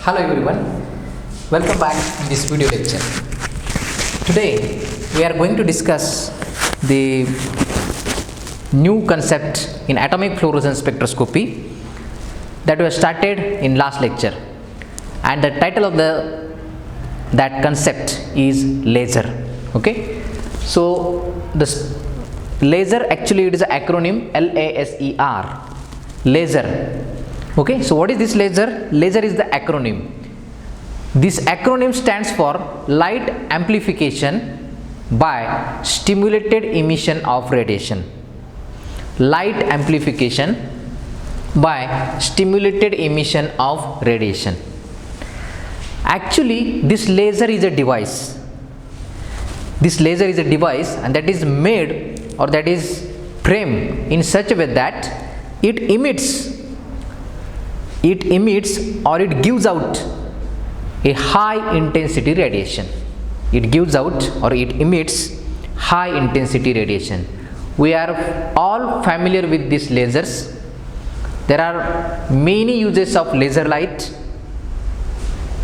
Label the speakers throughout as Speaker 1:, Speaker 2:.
Speaker 1: Hello everyone, welcome back in this video lecture. Today we are going to discuss the new concept in atomic fluorescence spectroscopy that we started in last lecture, and the title of that concept is laser. Okay, so this laser, actually it is an acronym LASER, laser. Okay, so what is this laser? Laser is the acronym. This acronym stands for light amplification by stimulated emission of radiation. Light amplification by stimulated emission of radiation. Actually, this laser is a device. This laser is a device, and that is made, or that is framed in such a way that it emits or it gives out a high intensity radiation. It gives out or it emits high intensity radiation. We are all familiar with these lasers. There are many uses of laser light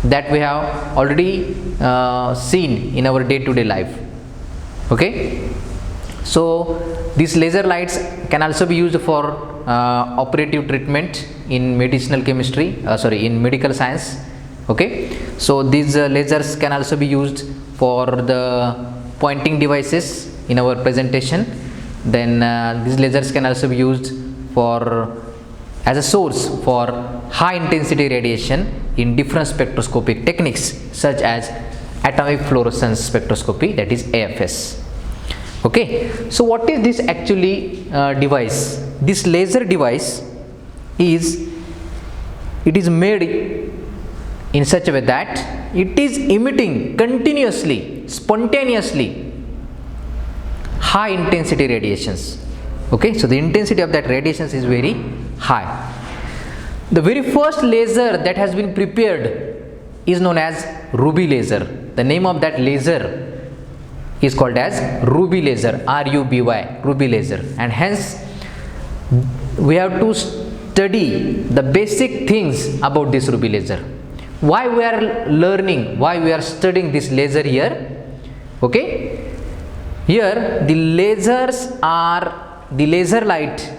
Speaker 1: that we have already seen in our day-to-day life. Okay, so these laser lights can also be used for operative treatment in medicinal chemistry, in medical science. Okay, so these lasers can also be used for the pointing devices in our presentation. Then these lasers can also be used for as a source for high intensity radiation in different spectroscopic techniques such as atomic fluorescence spectroscopy, that is AFS. Okay, so what is this actually device? This laser device is made in such a way that it is emitting continuously, spontaneously high intensity radiations. Okay, so the intensity of that radiations is very high. The very first laser that has been prepared is known as ruby laser. The name of that laser is called as ruby laser, RUBY, ruby laser, and hence we have to study the basic things about this ruby laser. Why we are learning, why we are studying this laser here? Okay, here the lasers are, the laser light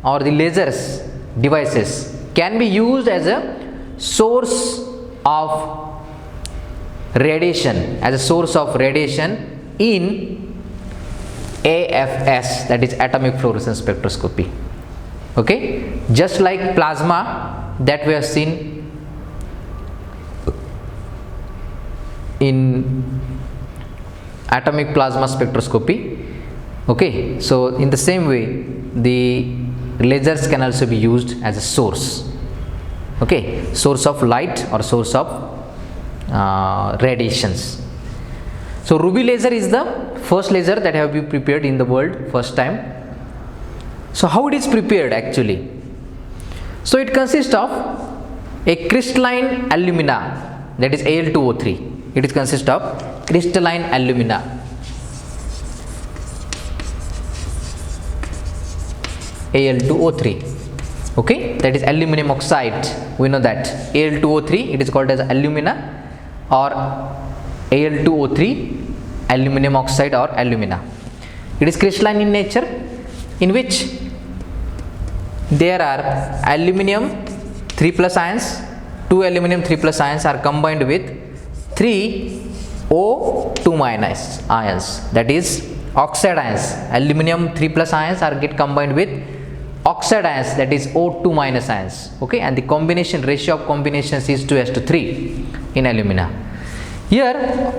Speaker 1: or the lasers devices can be used as a source of radiation, in AFS, that is atomic fluorescence spectroscopy. Okay, just like plasma that we have seen in atomic plasma spectroscopy. Okay, so in the same way the lasers can also be used as a source. Okay, source of light or source of radiations. So ruby laser is the first laser that have been prepared in the world first time. So how it is prepared actually? So it consists of a crystalline alumina, that is Al2O3. It consists of crystalline alumina, Al2O3. Okay, that is aluminum oxide. We know that Al2O3, it is called as alumina or Al2O3, aluminum oxide or alumina. It is crystalline in nature, in which there are aluminium 3 plus ions, 2 aluminium 3 plus ions are combined with 3 O2 minus ions, that is oxide ions. Aluminium 3 plus ions are get combined with oxide ions, that is O2 minus ions. Okay, and the combination ratio of combinations is 2:3 in alumina. Here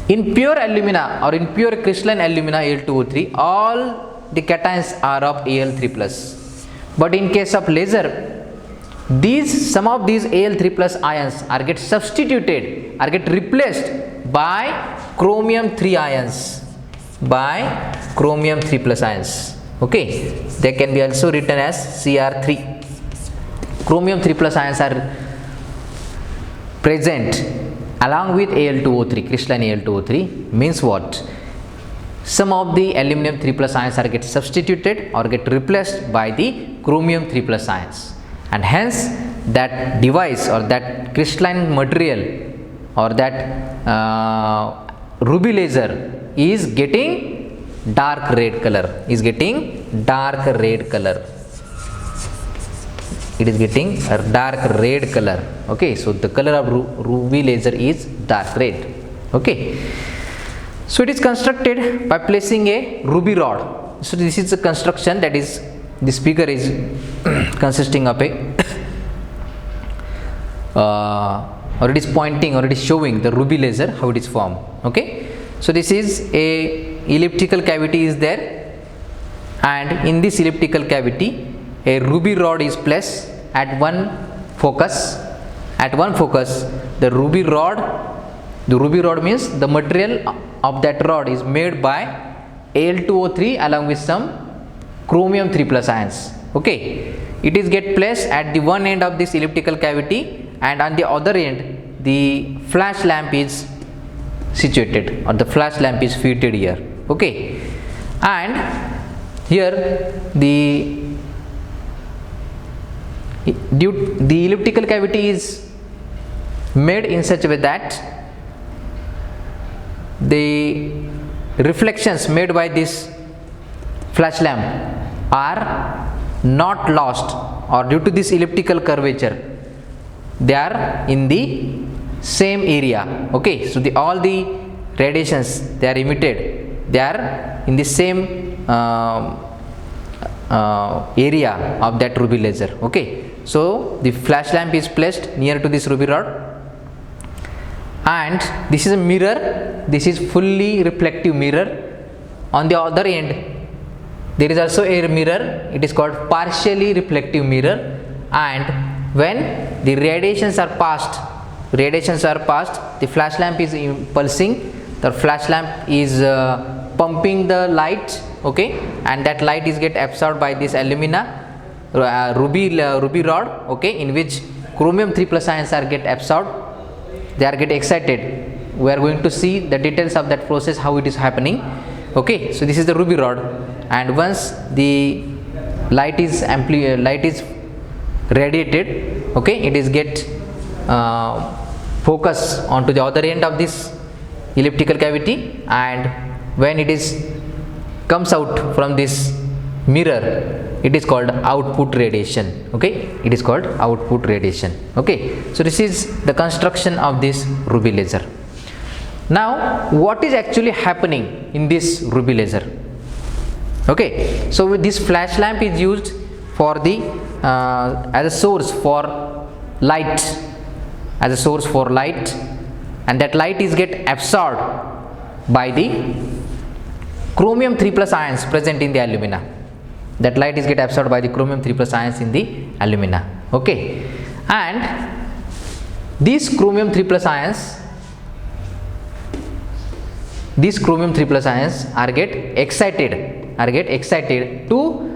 Speaker 1: in pure alumina or in pure crystalline alumina Al2O3, all the cations are of Al3 plus. But in case of laser, some of these Al3 plus ions are get substituted, are get replaced by chromium 3 ions, by chromium 3 plus ions. Okay, they can be also written as Cr3. Chromium 3 plus ions are present along with Al2O3, crystalline Al2O3. Means what? Some of the aluminum 3 plus ions are get substituted or get replaced by the chromium 3 plus ions. and hence that device or that crystalline material or that ruby laser is getting dark red color, it is getting dark red color. Okay, so the color of ruby laser is dark red. Okay, so it is constructed by placing a ruby rod. So this is the construction, that is, this figure is consisting of a or it is pointing, or it is showing the ruby laser, how it is formed. Okay, so this is a elliptical cavity is there, and in this elliptical cavity a ruby rod is placed at one focus. The ruby rod means the material of that rod is made by Al2O3 along with some chromium 3 plus ions. Okay, it is get placed at the one end of this elliptical cavity, and on the other end the flash lamp is situated, or the flash lamp is fitted here. Okay, and here the elliptical cavity is made in such a way that the reflections made by this flash lamp are not lost, or due to this elliptical curvature they are in the same area. Okay, so all the radiations they are emitted, they are in the same area of that ruby laser. Okay, so the flash lamp is placed near to this ruby rod, and this is a mirror, this is fully reflective mirror. On the other end there is also a mirror, it is called partially reflective mirror, and when the radiations are passed, the flash lamp is pulsing, the flash lamp is pumping the light. Okay, and that light is get absorbed by this alumina ruby rod. Okay, in which chromium 3 plus ions are get absorbed, they are get excited. We are going to see the details of that process, how it is happening. Okay, so this is the ruby rod, and once the light is radiated, okay, it is get focus onto the other end of this elliptical cavity, and when it is comes out from this mirror, it is called output radiation. Okay, it is called output radiation. Okay, so this is the construction of this ruby laser. Now what is actually happening in this ruby laser? Okay, so with this flash lamp is used for the as a source for light, and that light is get absorbed by the chromium 3 plus ions present in the alumina. That light is get absorbed by the chromium 3 plus ions in the alumina. Okay, and these chromium 3 plus ions are get excited to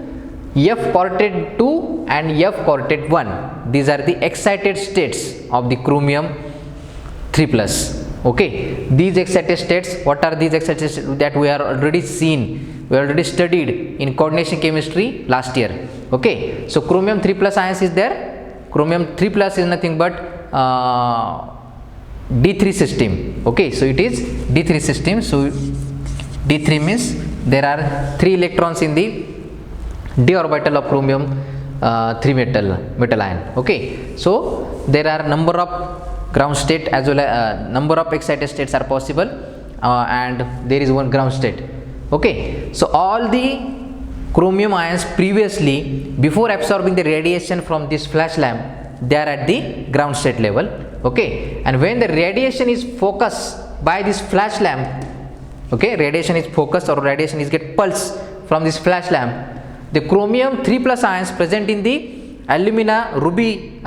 Speaker 1: F coordinate 2 and F coordinate 1. These are the excited states of the chromium 3 plus. Okay, these excited states, what are these excited states? That we are already seen, we already studied in coordination chemistry last year. Okay, so chromium 3 plus ions is there. Chromium 3 plus is nothing but D3 system. Okay, so it is D3 system. So D3 means there are 3 electrons in the d orbital of chromium 3 metal ion. Okay, so there are number of ground state as well as number of excited states are possible, and there is one ground state. Okay, so all the chromium ions previously, before absorbing the radiation from this flash lamp, they are at the ground state level. Okay, and when the radiation is focused by this flash lamp, okay, radiation is focused or radiation is get pulse from this flash lamp, the chromium 3 plus ions present in the alumina ruby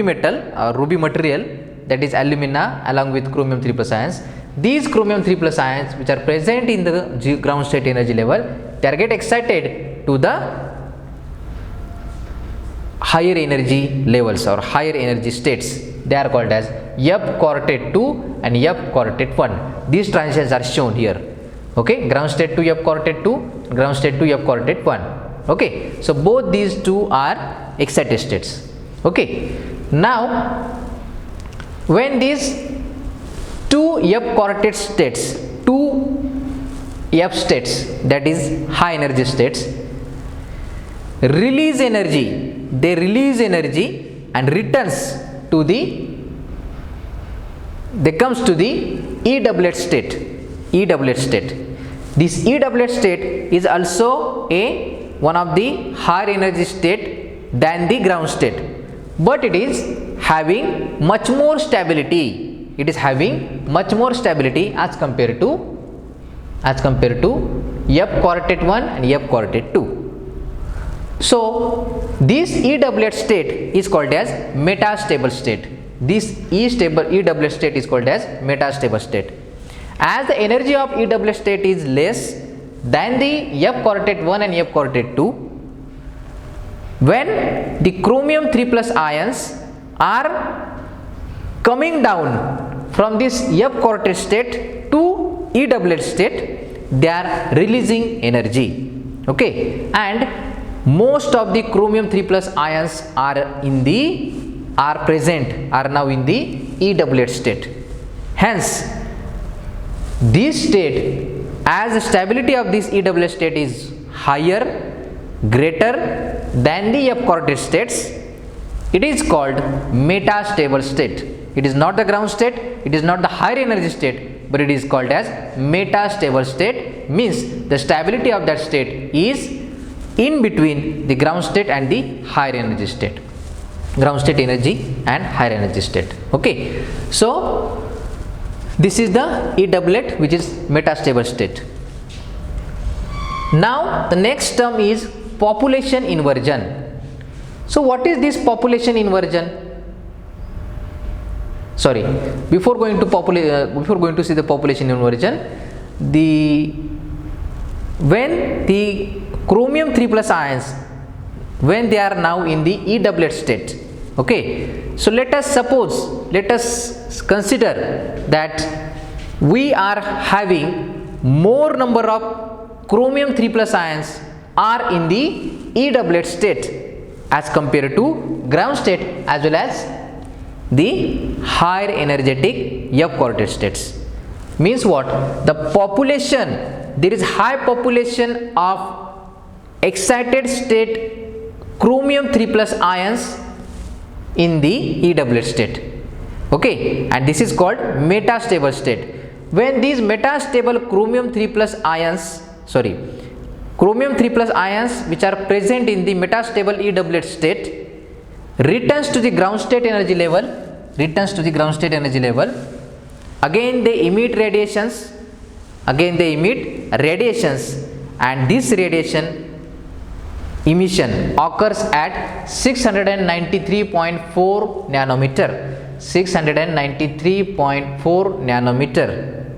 Speaker 1: material, that is alumina along with chromium 3 plus ions, these chromium 3 plus ions which are present in the ground state energy level, they are get excited to the higher energy levels or higher energy states. They are called as F coordinate 2 and F coordinate 1. These transitions are shown here. Okay, ground state to F coordinate 2, ground state to F coordinate 1. Okay, so both these two are excited states. Okay. Now, when these two F coordinate states, two F states, that is high energy states, release energy, they release energy and returns to the, they comes to the E doublet state. E doublet state. This E doublet state is also one of the higher energy state than the ground state, but it is having much more stability. It is having much more stability as compared to F coordinate 1 and F coordinate 2. So this E doublet state is called as metastable state. This E doublet state is called as metastable state. As the energy of E doublet state is less than the F coordinate 1 and F coordinate 2, when the chromium 3 plus ions are coming down from this F coordinate state to E doublet state, they are releasing energy. Okay, and most of the chromium 3 plus ions are now in the E doublet state. Hence, this state, as the stability of this E doublet state is higher, greater than the F coordinate states, it is called metastable state. It is not the ground state, it is not the higher energy state, but it is called as metastable state, means the stability of that state is in between the ground state and the higher energy state, ground state energy and higher energy state. Okay, so this is the E doublet, which is metastable state. Now the next term is population inversion. So what is this population inversion? Sorry, before going to see the population inversion, when the chromium 3 plus ions, when they are now in the E doublet state, okay, so let us consider that we are having more number of chromium 3 plus ions are in the E doublet state as compared to ground state as well as the higher energetic F coordinate states. Means what? The population, there is high population of excited state chromium 3 plus ions in the E doublet state. Okay, and this is called metastable state. When these metastable chromium 3 plus ions which are present in the metastable E doublet state returns to the ground state energy level, again they emit radiations, and this radiation emission occurs at 693.4 nanometer.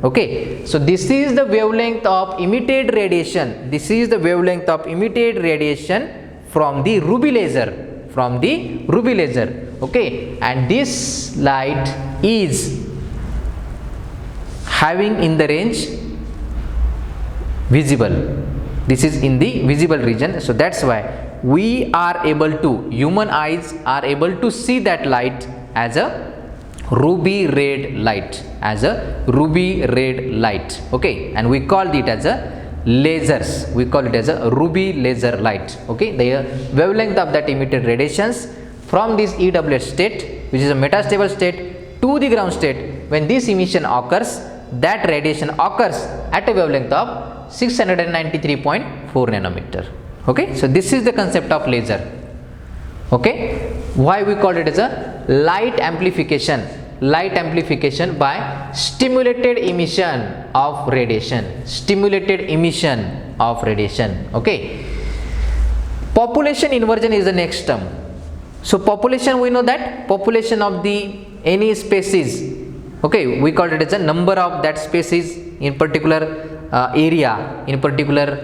Speaker 1: Okay, so this is the wavelength of emitted radiation. From the ruby laser. Okay, and this light is having in the range visible. This is in the visible region. So that's why human eyes are able to see that light as a ruby red light, okay, and we call it as a lasers, ruby laser light. Okay, the wavelength of that emitted radiations from this E doublet state, which is a metastable state, to the ground state, when this emission occurs, that radiation occurs at a wavelength of 693.4 nanometer. Okay, so this is the concept of laser. Okay, why we call it as a light amplification by stimulated emission of radiation. Okay, population inversion is the next term. So population, we know that population of the any species, okay, we call it as a number of that species in particular area, in particular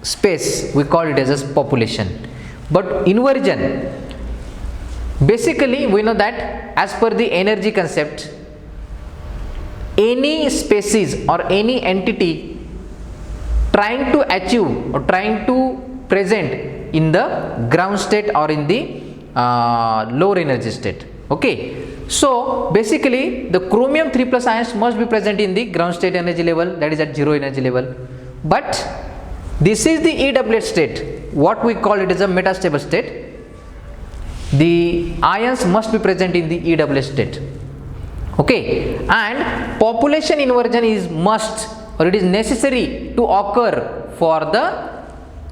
Speaker 1: space, we call it as a population. But inversion, basically we know that as per the energy concept, any species or any entity trying to achieve or trying to present in the ground state or in the lower energy state. Okay, so basically the chromium 3 plus ions must be present in the ground state energy level, that is at 0 energy level, but this is the EWH state, what we call it as a metastable state. The ions must be present in the EWH state. Okay, and population inversion is must, or it is necessary to occur for the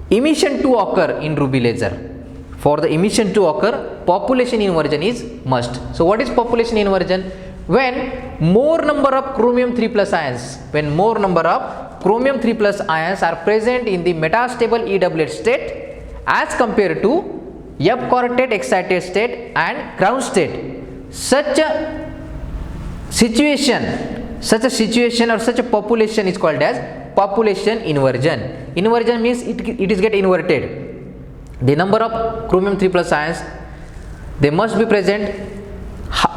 Speaker 1: emission to occur in ruby laser. For the emission to occur, population inversion is must. So what is population inversion? When more number of chromium 3 plus ions, when more number of chromium 3 plus ions are present in the metastable EWH state as compared to F quartet excited state and ground state, such a situation or such a population is called as population inversion. Inversion means it is get inverted. The number of chromium 3 plus ions, they must be present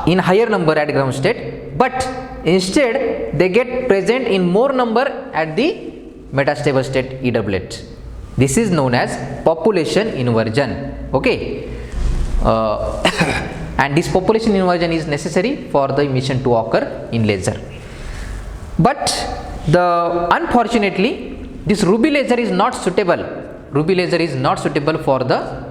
Speaker 1: in higher number at ground state, but instead they get present in more number at the metastable state EWH. This is known as population inversion. Okay, and this population inversion is necessary for the emission to occur in laser. But unfortunately, this ruby laser is not suitable. Ruby laser is not suitable for the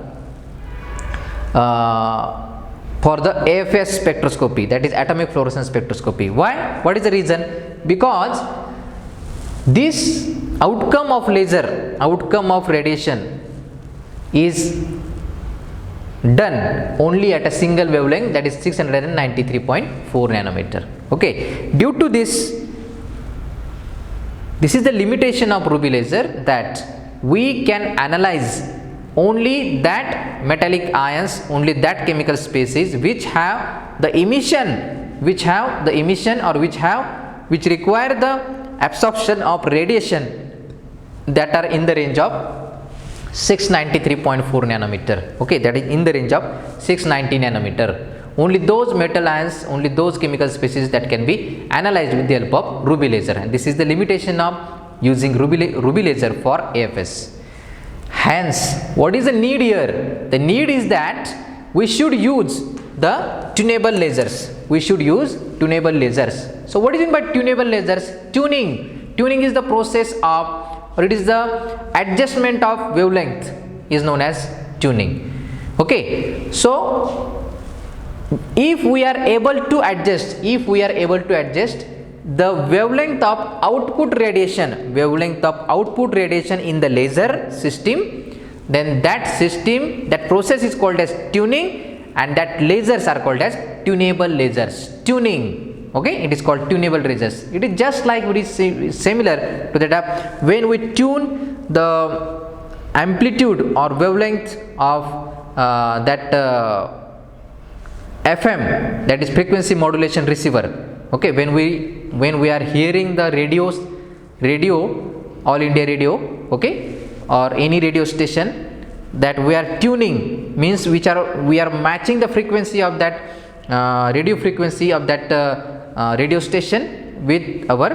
Speaker 1: AFS spectroscopy, that is atomic fluorescence spectroscopy. Why? What is the reason? Because this outcome of laser, outcome of radiation is done only at a single wavelength, that is 693.4 nanometer. Okay, due to this is the limitation of ruby laser, that we can analyze only that metallic ions, only that chemical species which have the emission, which require the absorption of radiation that are in the range of 693.4 nanometer. Okay, that is in the range of 690 nanometer. Only those metal ions, only those chemical species that can be analyzed with the help of ruby laser, and this is the limitation of using ruby laser for AFS. Hence, what is the need here? The need is that we should use the tunable lasers. We should use tunable lasers. So what is meant by tunable lasers? Tuning is the process of, or it is the adjustment of wavelength, is known as tuning. Okay, so if we are able to adjust the wavelength of output radiation in the laser system, then that process is called as tuning, and that lasers are called as tunable lasers. Tuning, okay, it is called tunable lasers. It is just like, it is similar to that when we tune the amplitude or wavelength of that FM, that is frequency modulation receiver. Okay, when we are hearing the radio, All India Radio, okay, or any radio station, that we are tuning, means we are matching the frequency of that radio frequency of that radio station with our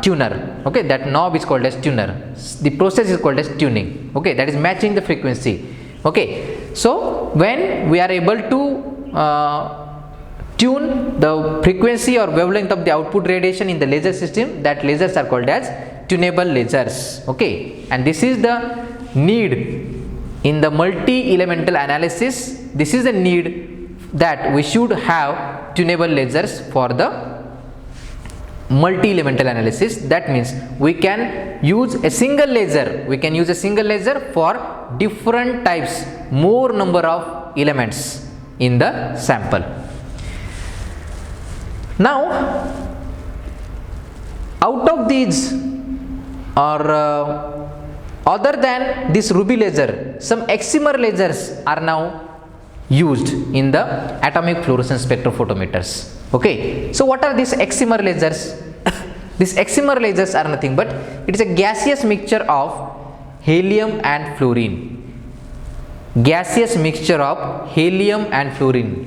Speaker 1: tuner. Okay, that knob is called as tuner. The process is called as tuning. Okay, that is matching the frequency. Okay, so when we are able to tune the frequency or wavelength of the output radiation in the laser system, that lasers are called as tunable lasers. Okay, and this is the need in the multi-elemental analysis. This is the need that we should have tunable lasers for the multi-elemental analysis. That means we can use a single laser. For different types, more number of elements in the sample. Now, out of these, or other than this ruby laser, some excimer lasers are now used in the atomic fluorescence spectrophotometers. Okay, so what are these excimer lasers? These excimer lasers are nothing but it is a gaseous mixture of helium and fluorine. Gaseous mixture of helium and fluorine.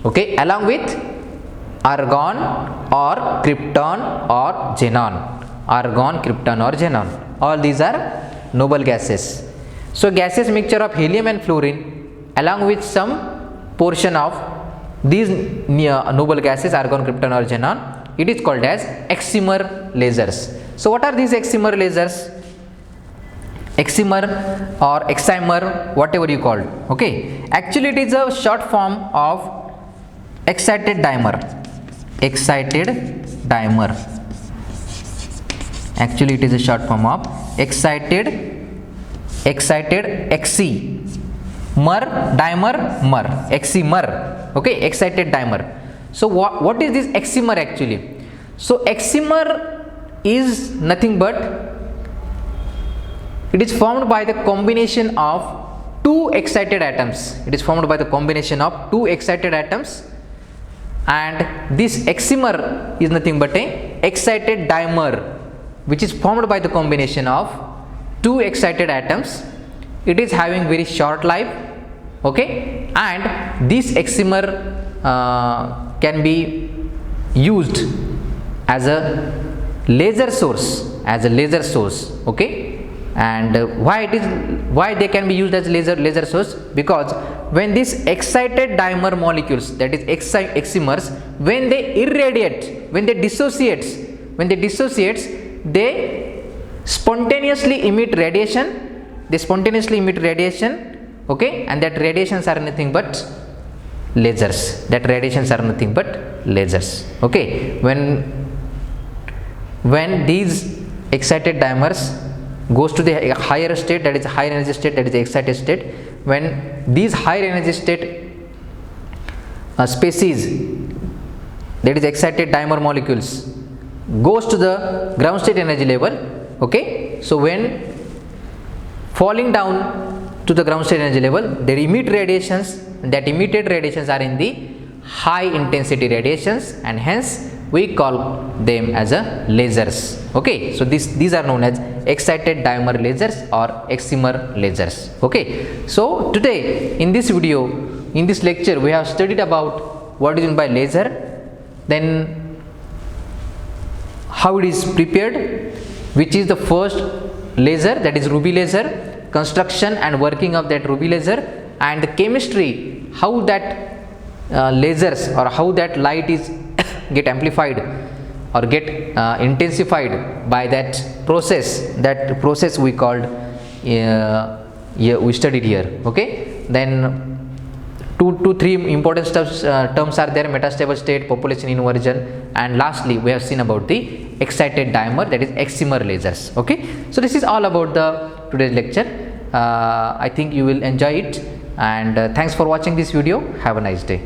Speaker 1: Okay, along with argon or krypton or xenon. Argon, krypton or xenon. All these are noble gases. So gaseous mixture of helium and fluorine along with some portion of these noble gases, argon, krypton or xenon, it is called as excimer lasers. So what are these excimer lasers? Excimer or excimer, whatever you call it. Okay, actually it is a short form of excited dimer. Excited dimer. Actually it is a short form of excited excimer dimer excimer. Okay, excited dimer. So what is this excimer actually? So excimer is nothing but it is formed by the combination of two excited atoms. It is formed by the combination of two excited atoms, and this excimer is nothing but a excited dimer which is formed by the combination of two excited atoms. It is having very short life. Okay, and this excimer can be used as a laser source. Okay, and why they can be used as laser source? Because when these excited dimer molecules, that is excimers, when they irradiate, when they dissociates, they spontaneously emit radiation. Okay, and that radiations are nothing but lasers. Okay, when these excited dimers goes to the higher state, that is higher energy state, that is the excited state, when these higher energy state species, that is excited dimer molecules, goes to the ground state energy level. Okay, so when falling down to the ground state energy level, they emit radiations, and that emitted radiations are in the high intensity radiations, and hence we call them as a lasers. Okay, so these are known as excited dimer lasers or excimer lasers. Okay, so today in this video, in this lecture, we have studied about what is meant by laser, then how it is prepared, which is the first laser, that is ruby laser, construction and working of that ruby laser, and the chemistry, how that lasers or how that light is get amplified or get intensified by that process we called we studied here. Okay, then two to three important terms are there: metastable state, population inversion, and lastly we have seen about the excited dimer, that is excimer lasers. Okay, so this is all about the today's lecture. I think you will enjoy it, and thanks for watching this video. Have a nice day.